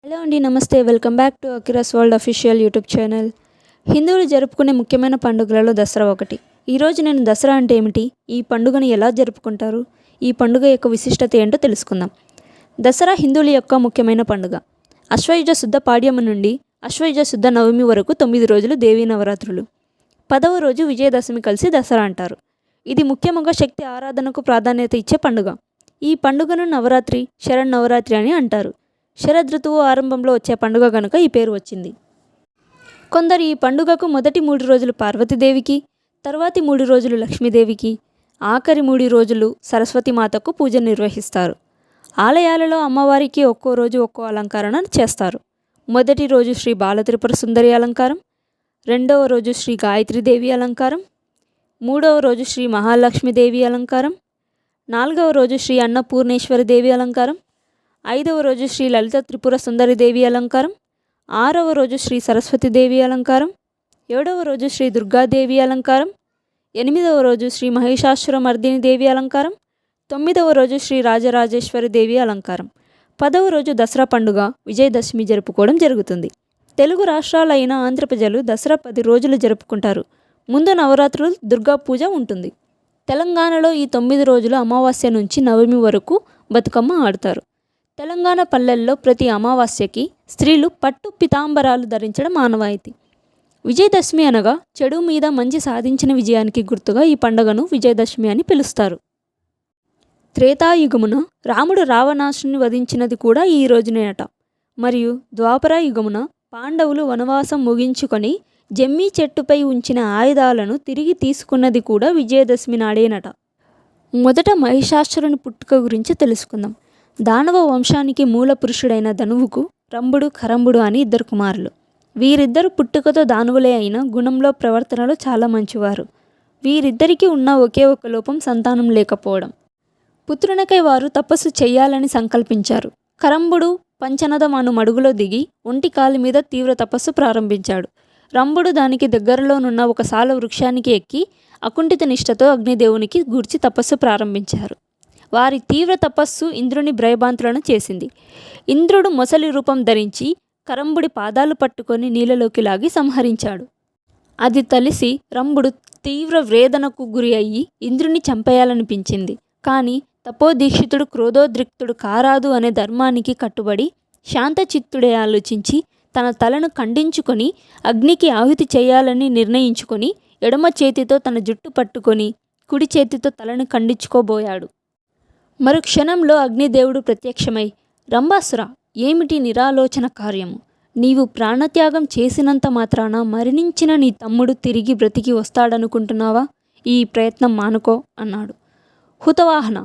Hello అండి, నమస్తే. Welcome back to Akira's world official YouTube channel. హిందువులు జరుపుకునే ముఖ్యమైన పండుగలలో దసరా ఒకటి. ఈరోజు నేను దసరా అంటే ఏమిటి, ఈ పండుగను ఎలా జరుపుకుంటారు, ఈ పండుగ యొక్క విశిష్టత ఏంటో తెలుసుకుందాం. దసరా హిందువుల యొక్క ముఖ్యమైన పండుగ. అశ్వయుజ శుద్ధ పాడ్యమి నుండి అశ్వయుజ శుద్ధ నవమి వరకు 9 రోజులు దేవీ నవరాత్రులు. 10వ రోజు విజయదశమి కలిసి దసరా అంటారు. ఇది ముఖ్యంగా శక్తి ఆరాధనకు ప్రాధాన్యత ఇచ్చే పండుగ. ఈ పండుగను నవరాత్రి, శరన్నవరాత్రి అని అంటారు. శరదృతువు ఆరంభంలో వచ్చే పండుగ కనుక ఈ పేరు వచ్చింది. కొందరు ఈ పండుగకు మొదటి 3 రోజులు పార్వతీదేవికి, తర్వాతి 3 రోజులు లక్ష్మీదేవికి, ఆఖరి 3 రోజులు సరస్వతీమాతకు పూజ నిర్వహిస్తారు. ఆలయాలలో అమ్మవారికి ఒక్కో రోజు ఒక్కో అలంకరణ చేస్తారు. మొదటి రోజు శ్రీ బాలత్రిపుర సుందరి అలంకారం, రెండవ రోజు శ్రీ గాయత్రీదేవి అలంకారం, మూడవ రోజు శ్రీ మహాలక్ష్మీదేవి అలంకారం, నాలుగవ రోజు శ్రీ అన్నపూర్ణేశ్వరి దేవి అలంకారం, 5వ రోజు శ్రీ లలిత త్రిపుర సుందరి దేవి అలంకారం, 6వ రోజు శ్రీ సరస్వతీదేవి అలంకారం, 7వ రోజు శ్రీ దుర్గాదేవి అలంకారం, 8వ రోజు శ్రీ మహిషాసురమర్దిని దేవి అలంకారం, 9వ రోజు శ్రీ రాజరాజేశ్వరి దేవి అలంకారం. 10వ రోజు దసరా పండుగ విజయదశమి జరుపుకోవడం జరుగుతుంది. తెలుగు రాష్ట్రాలైన ఆంధ్ర ప్రజలు దసరా 10 రోజులు జరుపుకుంటారు. ముందు నవరాత్రులు దుర్గా పూజ ఉంటుంది. తెలంగాణలో ఈ 9 రోజులు అమావాస్య నుంచి నవమి వరకు బతుకమ్మ ఆడతారు. తెలంగాణ పల్లెల్లో ప్రతి అమావాస్యకి స్త్రీలు పట్టు పితాంబరాలు ధరించడం ఆనవాయితీ. విజయదశమి అనగా చెడు మీద మంచి సాధించిన విజయానికి గుర్తుగా ఈ పండుగను విజయదశమి అని పిలుస్తారు. త్రేతాయుగమున రాముడు రావణాసుని వధించినది కూడా ఈ రోజునేనట. మరియు ద్వాపర యుగమున పాండవులు వనవాసం ముగించుకొని జమ్మి చెట్టుపై ఉంచిన ఆయుధాలను తిరిగి తీసుకున్నది కూడా విజయదశమి నాడేనట. మొదట మహిషాసురుని పుట్టుక గురించి తెలుసుకుందాం. దానవ వంశానికి మూల పురుషుడైన ధనువుకు రంభుడు, కరంభుడు అని 2 కుమారులు. వీరిద్దరు పుట్టుకతో దానవులే అయినా గుణంలో, ప్రవర్తనలో చాలా మంచివారు. వీరిద్దరికీ ఉన్న ఒకే ఒక లోపం సంతానం లేకపోవడం. పుత్రునికై వారు తపస్సు చెయ్యాలని సంకల్పించారు. కరంభుడు పంచనదం అను మడుగులో దిగి ఒంటి కాలి మీద తీవ్ర తపస్సు ప్రారంభించాడు. రంభుడు దానికి దగ్గరలోనున్న ఒక సాల వృక్షానికి ఎక్కి అకుంఠిత నిష్ఠతో అగ్నిదేవునికి గూర్చి తపస్సు ప్రారంభించారు. వారి తీవ్ర తపస్సు ఇంద్రుని భయభాంతులను చేసింది. ఇంద్రుడు మొసలి రూపం ధరించి కరంభుడి పాదాలు పట్టుకొని నీళ్ళలోకి లాగి సంహరించాడు. అది తెలిసి రంభుడు తీవ్ర వేదనకు గురి అయ్యి ఇంద్రుని చంపేయాలనిపించింది. కానీ తపోదీక్షితుడు క్రోధోద్రిక్తుడు కారాదు అనే ధర్మానికి కట్టుబడి శాంతచిత్తుడే ఆలోచించి తన తలను ఖండించుకొని అగ్నికి ఆహుతి చేయాలని నిర్ణయించుకొని ఎడమ చేతితో తన జుట్టు పట్టుకొని కుడి చేతితో తలను ఖండించుకోబోయాడు. మరుక్షణంలో అగ్నిదేవుడు ప్రత్యక్షమై, రంభాసుర, ఏమిటి నిరాలోచన కార్యము? నీవు ప్రాణత్యాగం చేసినంత మాత్రాన మరణించిన నీ తమ్ముడు తిరిగి బ్రతికి వస్తాడనుకుంటున్నావా? ఈ ప్రయత్నం మానుకో అన్నాడు. హుతవాహన,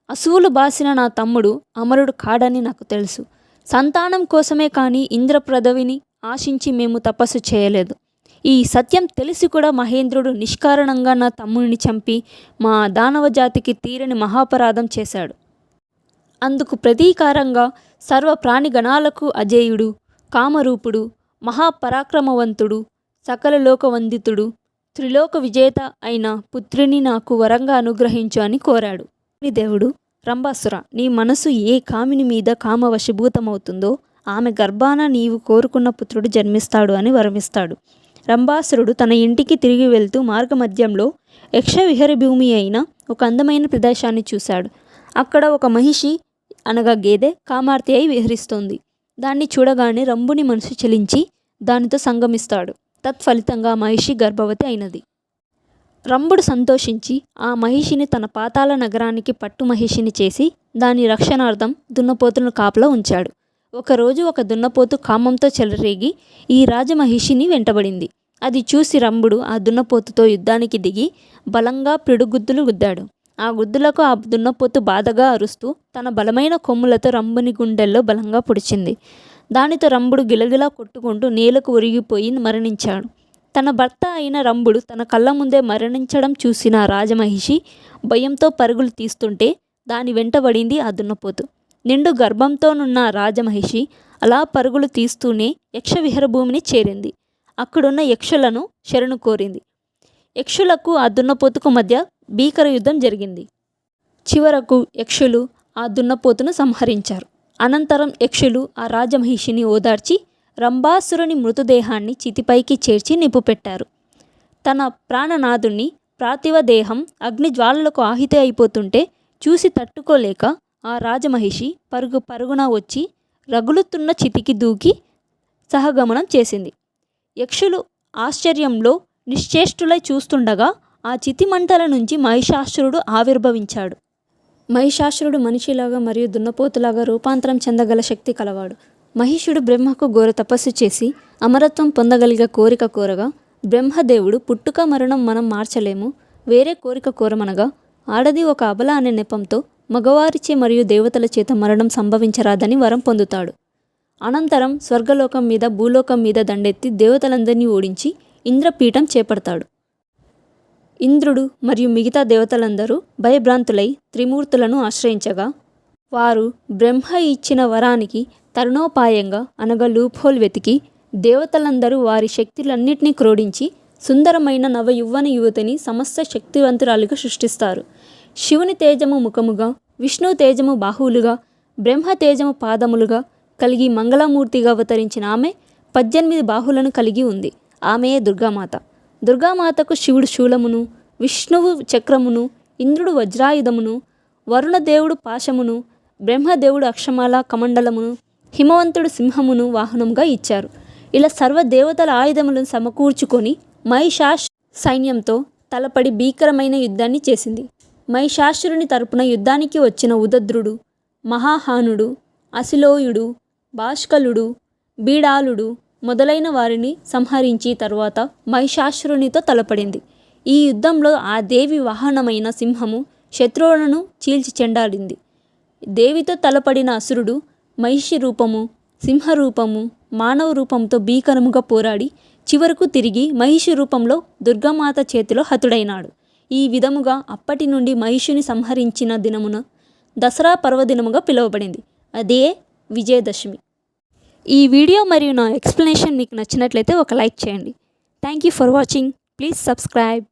అసువులు బాసిన నా తమ్ముడు అమరుడు కాడని నాకు తెలుసు. సంతానం కోసమే కానీ ఇంద్రప్రదవిని ఆశించి మేము తపస్సు చేయలేదు. ఈ సత్యం తెలిసి కూడా మహేంద్రుడు నిష్కారణంగా నా తమ్ముడిని చంపి మా దానవ జాతికి తీరని మహాపరాధం చేశాడు. అందుకు ప్రతీకారంగా సర్వ ప్రాణిగణాలకు అజేయుడు, కామరూపుడు, మహాపరాక్రమవంతుడు, సకల లోకవందితుడు, త్రిలోక విజేత అయిన పుత్రిని నాకు వరంగా అనుగ్రహించు అని కోరాడు. దేవుడు, రంభాసుర, నీ మనసు ఏ కామిని మీద కామవశీభూతమవుతుందో ఆమె గర్భాన నీవు కోరుకున్న పుత్రుడు జన్మిస్తాడు అని వరమిస్తాడు. రంభాసురుడు తన ఇంటికి తిరిగి వెళ్తూ మార్గమధ్యంలో యక్ష విహరి భూమి అయిన ఒక అందమైన ప్రదేశాన్ని చూశాడు. అక్కడ ఒక మహిషి అనగా గేదె కామార్తె అయి విహరిస్తోంది. దాన్ని చూడగానే రంభుని మనసు చలించి దానితో సంగమిస్తాడు. తత్ఫలితంగా మహిషి గర్భవతి అయినది. రంభుడు సంతోషించి ఆ మహిషిని తన పాతాళ నగరానికి పట్టు మహిషిని చేసి దాని రక్షణార్థం దున్నపోతును కాపలా ఉంచాడు. ఒకరోజు ఒక దున్నపోతు కామంతో చెలరేగి ఈ రాజమహిషిని వెంటబడింది. అది చూసి రంభుడు ఆ దున్నపోతుతో యుద్ధానికి దిగి బలంగా పిడుగుద్దులు గుద్దాడు. ఆ గుద్దులకు ఆ దున్నపోతు బాధగా అరుస్తూ తన బలమైన కొమ్ములతో రంభుని గుండెల్లో బలంగా పొడిచింది. దానితో రంభుడు గిలగిలా కొట్టుకుంటూ నేలకు ఒరిగిపోయి మరణించాడు. తన భర్త అయిన రంభుడు తన కళ్ళ ముందే మరణించడం చూసిన రాజమహిషి భయంతో పరుగులు తీస్తుంటే దాని వెంటబడింది ఆ దున్నపోతు. నిండు గర్భంతోనున్న రాజమహిషి అలా పరుగులు తీస్తూనే యక్ష విహరభూమిని చేరింది. అక్కడున్న యక్షులను శరణు కోరింది. యక్షులకు ఆ దున్నపోతుకు మధ్య భీకర యుద్ధం జరిగింది. చివరకు యక్షులు ఆ దున్నపోతును సంహరించారు. అనంతరం యక్షులు ఆ రాజమహిషిని ఓదార్చి రంభాసురుని మృతదేహాన్ని చితిపైకి చేర్చి నిప్పుపెట్టారు. తన ప్రాణనాథుణ్ణి పార్థివ దేహం అగ్నిజ్వాలలకు ఆహుతి అయిపోతుంటే చూసి తట్టుకోలేక ఆ రాజమహిషి పరుగున వచ్చి రగులుతున్న చితికి దూకి సహగమనం చేసింది. యక్షులు ఆశ్చర్యంలో నిశ్చేష్టులై చూస్తుండగా ఆ చితి మంటల నుంచి మహిషాసురుడు ఆవిర్భవించాడు. మహిషాసురుడు మనిషిలాగా మరియు దున్నపోతులాగా రూపాంతరం చెందగల శక్తి కలవాడు. మహిషుడు బ్రహ్మకు ఘోర తపస్సు చేసి అమరత్వం పొందగలిగే కోరిక కోరగా బ్రహ్మదేవుడు పుట్టుక మరణం మనం మార్చలేము, వేరే కోరిక కోరమనగా ఆడది ఒక అబల అనే నెపంతో మగవారిచే మరియు దేవతల చేత మరణం సంభవించరాదని వరం పొందుతాడు. అనంతరం స్వర్గలోకం మీద భూలోకం మీద దండెత్తి దేవతలందరినీ ఓడించి ఇంద్రపీఠం చేపడతాడు. ఇంద్రుడు మరియు మిగతా దేవతలందరూ భయభ్రాంతులై త్రిమూర్తులను ఆశ్రయించగా వారు బ్రహ్మ ఇచ్చిన వరానికి తరుణోపాయంగా అనగా లూప్హోల్ వెతికి దేవతలందరూ వారి శక్తులన్నింటినీ క్రోడించి సుందరమైన నవయువ్వన యువతిని సమస్త శక్తివంతురాలుగా సృష్టిస్తారు. శివుని తేజము ముఖముగా, విష్ణు తేజము బాహువులుగా, బ్రహ్మ తేజము పాదములుగా కలిగి మంగళమూర్తిగా అవతరించిన ఆమె 18 బాహువులను కలిగి ఉంది. ఆమెయే దుర్గామాత. దుర్గామాతకు శివుడు శూలమును, విష్ణువు చక్రమును, ఇంద్రుడు వజ్రాయుధమును, వరుణదేవుడు పాశమును, బ్రహ్మదేవుడు అక్షమాల కమండలమును, హిమవంతుడు సింహమును వాహనంగా ఇచ్చారు. ఇలా సర్వదేవతల ఆయుధములను సమకూర్చుకొని మహిషాస్ సైన్యంతో తలపడి భీకరమైన యుద్ధాన్ని చేసింది. మహిషాసురుని తరపున యుద్ధానికి వచ్చిన ఉదద్రుడు, మహాహానుడు, అసిలోయుడు, భాష్కలుడు, బీడాలుడు మొదలైన వారిని సంహరించి తరువాత మహిషాసురునితో తలపడింది. ఈ యుద్ధంలో ఆ దేవి వాహనమైన సింహము శత్రువులను చీల్చి చెండాడింది. దేవితో తలపడిన అసురుడు మహిషి రూపము, సింహరూపము, మానవ రూపంతో భీకరముగా పోరాడి చివరకు తిరిగి మహిషి రూపంలో దుర్గామాత చేతిలో హతుడైనాడు. ఈ విధముగా అప్పటి నుండి మహిషుని సంహరించిన దినమున దసరా పర్వదినముగా పిలువబడింది. అదే విజయదశమి. ఈ వీడియో మరియు నా ఎక్స్ప్లెనేషన్ మీకు నచ్చినట్లయితే ఒక లైక్ చేయండి. Thank you for watching. Please subscribe.